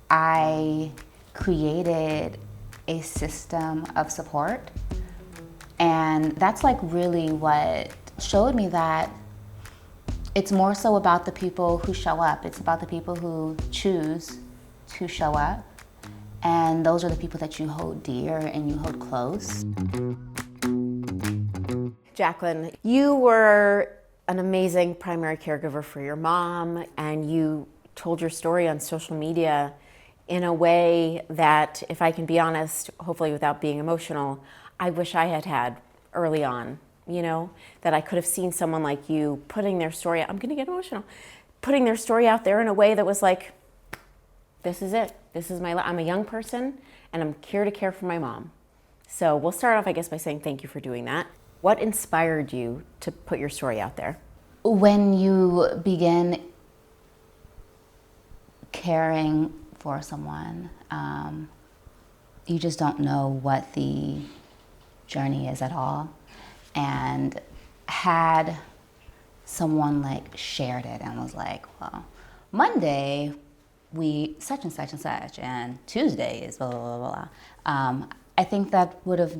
I created a system of support. And that's like really what showed me that it's more so about the people who show up. It's about the people who choose to show up. And those are the people that you hold dear and you hold close. Jacquelyn, you were an amazing primary caregiver for your mom, and you told your story on social media in a way that, if I can be honest, hopefully without being emotional, I wish I had had early on, you know, that I could have seen someone like you putting their story, I'm gonna get emotional, putting their story out there in a way that was like, this is it, this is my life. I'm a young person and I'm here to care for my mom. So we'll start off, I guess, by saying thank you for doing that. What inspired you to put your story out there? When you begin caring for someone, you just don't know what the journey is at all. And had someone like shared it and was like, well, Monday we such and such and such, and Tuesday is blah, blah, blah, blah. I think that would have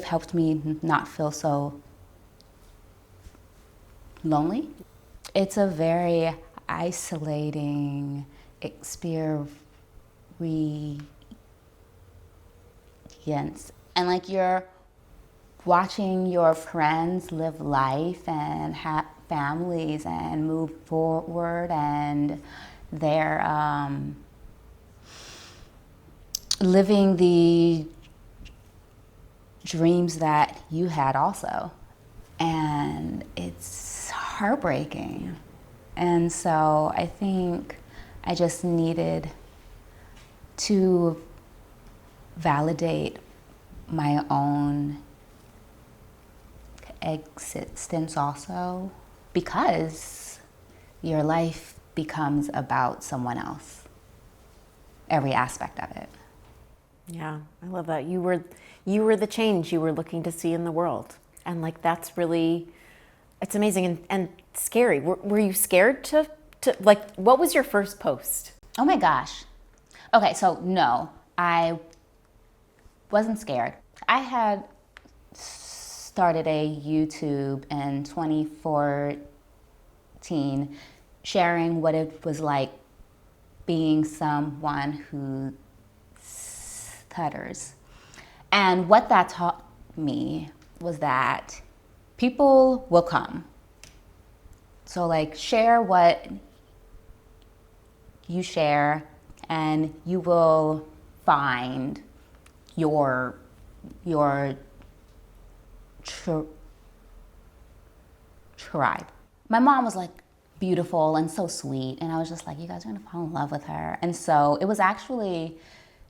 helped me not feel so lonely. It's a very isolating experience. And like you're watching your friends live life and have families and move forward, and they're living the dreams that you had also. And it's heartbreaking. And so I think I just needed to validate my own existence also, because your life becomes about someone else, every aspect of it. Yeah, I love that. You were the change you were looking to see in the world. And like, that's really, it's amazing and scary. Were you scared to like, what was your first post? Oh my gosh. Okay, so no, I wasn't scared. I had started a YouTube in 2014 sharing what it was like being someone who stutters. And what that taught me was that people will come. So like, share what you share and you will find your tribe. My mom was like beautiful and so sweet, and I was just like, you guys are gonna fall in love with her. And so it was actually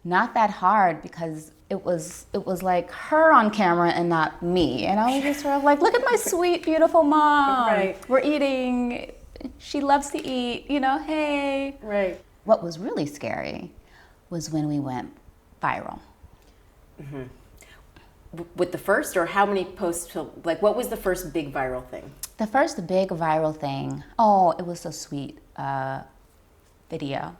not that hard, because it was like her on camera and not me. And I was just sort of like, look at my sweet, beautiful mom. Right. We're eating. She loves to eat, you know, hey. Right. What was really scary was when we went viral. Mm-hmm. With the first, or how many posts, like what was the first big viral thing? The first big viral thing, it was a sweet video.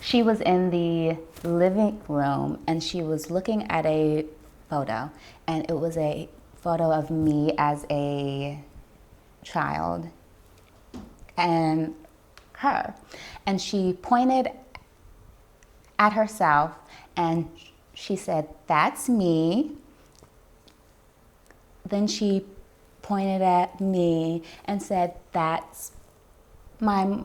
She was in the living room and she was looking at a photo, and it was a photo of me as a child and her. And she pointed at herself and she said, "That's me." Then she pointed at me and said, "That's my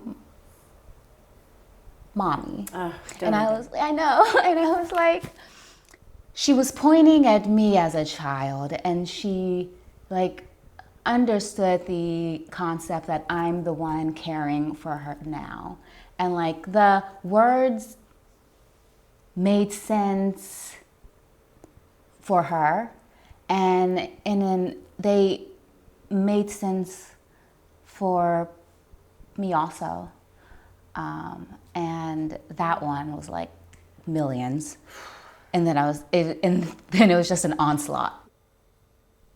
mommy." And I know, and I was like, she was pointing at me as a child, and she like understood the concept that I'm the one caring for her now. And like the words made sense for her, and then they made sense for me also. And that one was like millions. And then it was just an onslaught.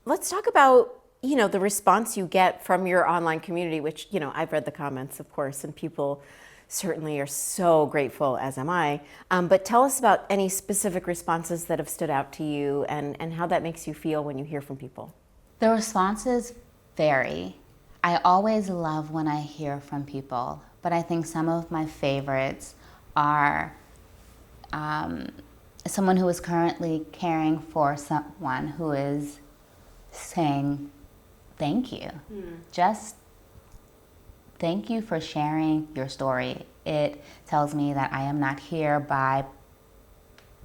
Let's talk about the response you get from your online community, which, I've read the comments, of course, and people certainly are so grateful, as am I. But tell us about any specific responses that have stood out to you and how that makes you feel when you hear from people. The responses vary. I always love when I hear from people, but I think some of my favorites are someone who is currently caring for someone who is saying thank you. Just thank you for sharing your story. It tells me that I am not here by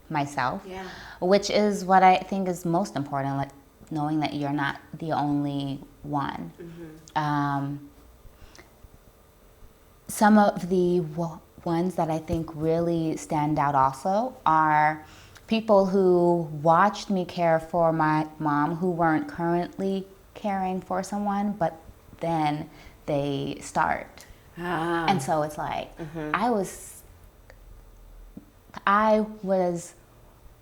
myself, which is what I think is most important, like knowing that you're not the only one. Some of the ones that I think really stand out also are people who watched me care for my mom who weren't currently caring for someone, but then they start. And so it's like, I was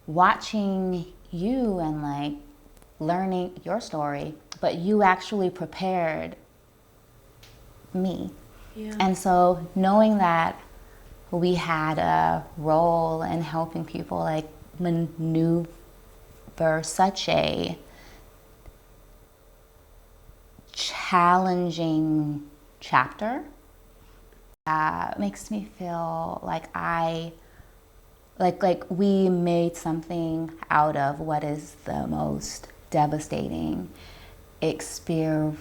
watching you and like learning your story, but you actually prepared me. And so knowing that we had a role in helping people like maneuver such a challenging chapter makes me feel like we made something out of what is the most devastating experience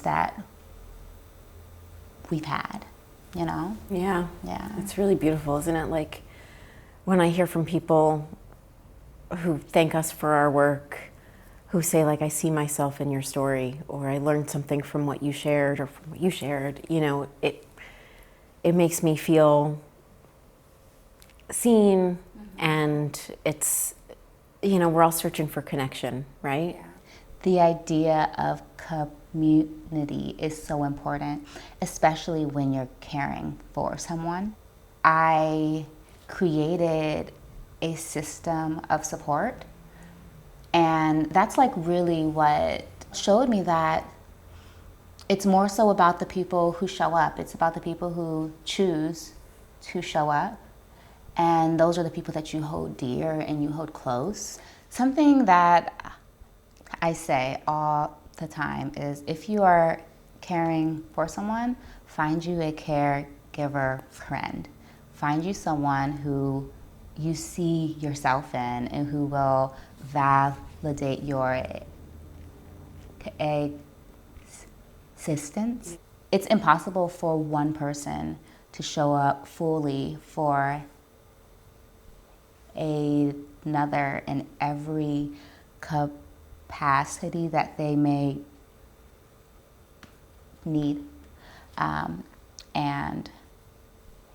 that we've had, Yeah. It's really beautiful, isn't it? Like when I hear from people who thank us for our work, who say like, I see myself in your story, or I learned something from what you shared or from what you shared, it makes me feel seen. And it's, we're all searching for connection, right? The idea of community is so important, especially when you're caring for someone. I created a system of support, and that's like really what showed me that it's more so about the people who show up. It's about the people who choose to show up, and those are the people that you hold dear and you hold close. Something that I say all the time is, if you are caring for someone, find you a caregiver friend. Find you someone who you see yourself in and who will validate your existence. It's impossible for one person to show up fully for another in every capacity that they may need. And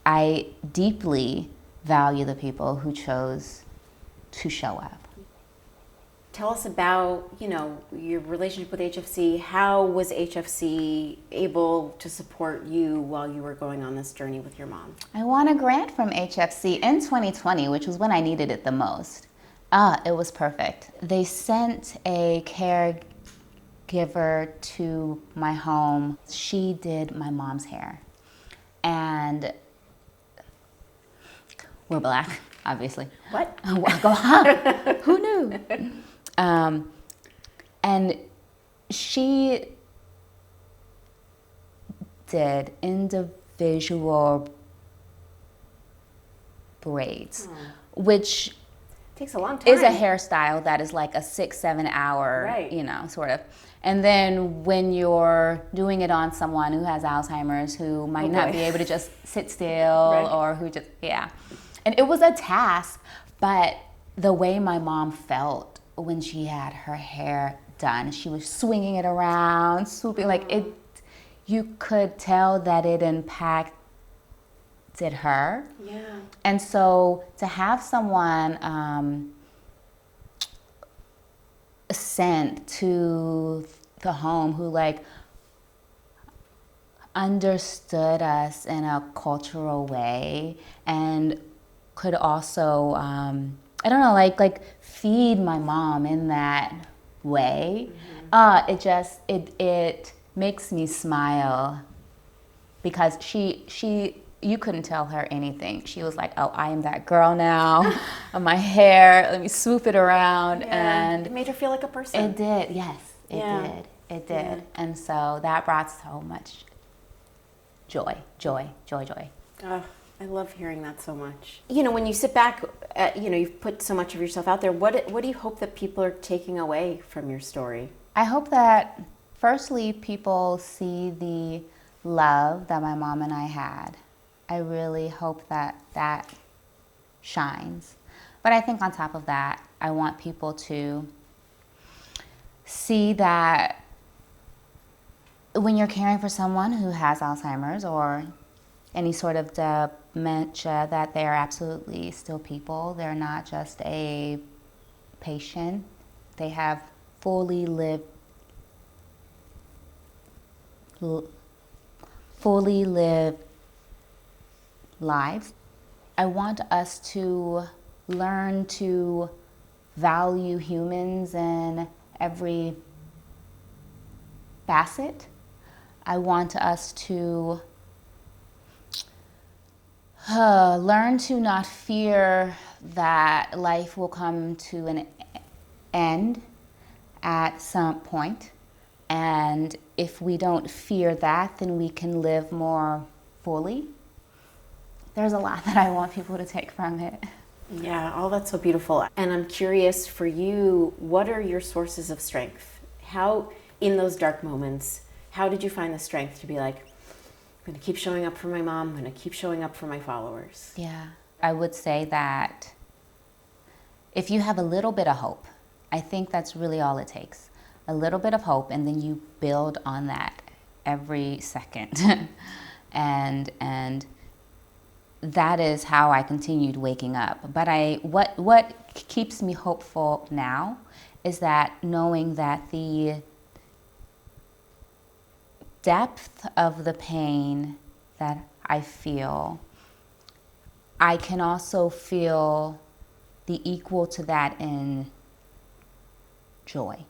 I deeply value the people who chose to show up. Tell us about, your relationship with HFC. How was HFC able to support you while you were going on this journey with your mom? I won a grant from HFC in 2020, which was when I needed it the most. It was perfect. They sent a caregiver to my home. She did my mom's hair. And we're Black, obviously. What? Who knew? And she did individual braids, which takes a long time. Is a hairstyle that is like a 6-7 hour, right. Sort of. And then when you're doing it on someone who has Alzheimer's, who might not be able to just sit still, right. Or who just, And it was a task, but the way my mom felt when she had her hair done, she was swinging it around, swooping, like it, you could tell that it impacted her. Yeah. And so to have someone sent to the home who like understood us in a cultural way and could also, like feed my mom in that way. It makes me smile because you couldn't tell her anything. She was like, oh, I am that girl now. My hair, let me swoop it around. Yeah. And it made her feel like a person. it did, yes, it Yeah. did. It did. Yeah. And so that brought so much joy. Oh, I love hearing that so much. You know, when you sit back, you've put so much of yourself out there. What do you hope that people are taking away from your story? I hope that, firstly, people see the love that my mom and I had. I really hope that that shines. But I think on top of that, I want people to see that when you're caring for someone who has Alzheimer's or any sort of dementia, that they are absolutely still people. They're not just a patient. They have fully lived lives. I want us to learn to value humans in every facet. I want us to learn to not fear that life will come to an end at some point. And if we don't fear that, then we can live more fully. There's a lot that I want people to take from it. Yeah, all that's so beautiful. And I'm curious for you, what are your sources of strength? How, in those dark moments, how did you find the strength to be like, I'm going to keep showing up for my mom, I'm going to keep showing up for my followers? Yeah, I would say that if you have a little bit of hope, I think that's really all it takes. A little bit of hope, and then you build on that every second. and that is how I continued waking up. But what keeps me hopeful now is that knowing that the depth of the pain that I feel, I can also feel the equal to that in joy.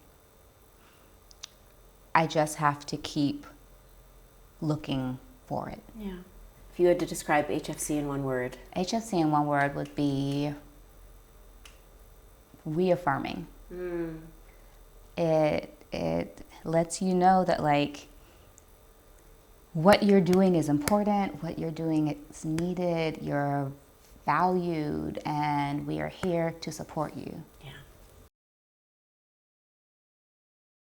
I just have to keep looking for it. Yeah. If you had to describe HFC in one word. HFC in one word would be reaffirming. It lets you know that, like, what you're doing is important, what you're doing is needed, you're valued, and we are here to support you.